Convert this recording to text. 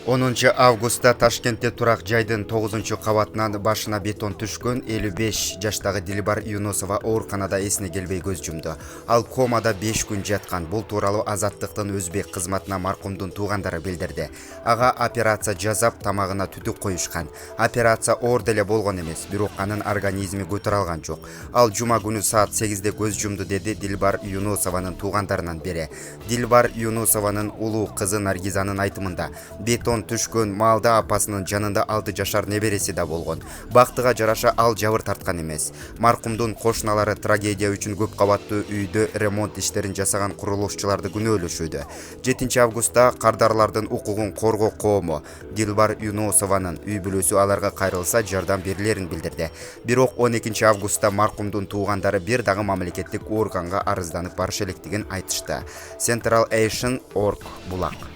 10 августта Ташкентте турак жайдын 9-кабатынан башына бетон түшкөн 55 жаштагы Дилбар Юнусова ооруканада эсине келбей көз жумду. Ал комада 5 күн жаткан. Бул тууралуу Азаттыктын өзбек кызматына маркумдун туугандары билдирди. Ага операция жасап, тамагына түтүк коюшкан. Операция оор деле болгон эмес, бирок анын организми көтөрө алган жок. Ал жума күнү саат 8-де көз жумду, деди Дилбар Юнусованын туугандарынан бири. Дилбар Юнусованын улуу кызы Наргизанын айтымында, бетон түшкөн маалда апасынын жанында 6 жашар небереси да болгон. Бактыга жараша ал жабыр тарткан эмес. Маркумдун кошуналары трагедия үчүн көп кабаттуу үйдө ремонт иштерин жасаган курулушчуларды күнөөлөшүүдө. 7 августта кардарлардын укугун коргоо коому Дилбар Юнусованын үй бүлөсү аларга кайрылса жардам берилерин билдирди. Бирок 12 августта маркумдун туугандары бир дагы мамлекеттик органга арызданып барыш электигин айтышты. Central Asian.org булак.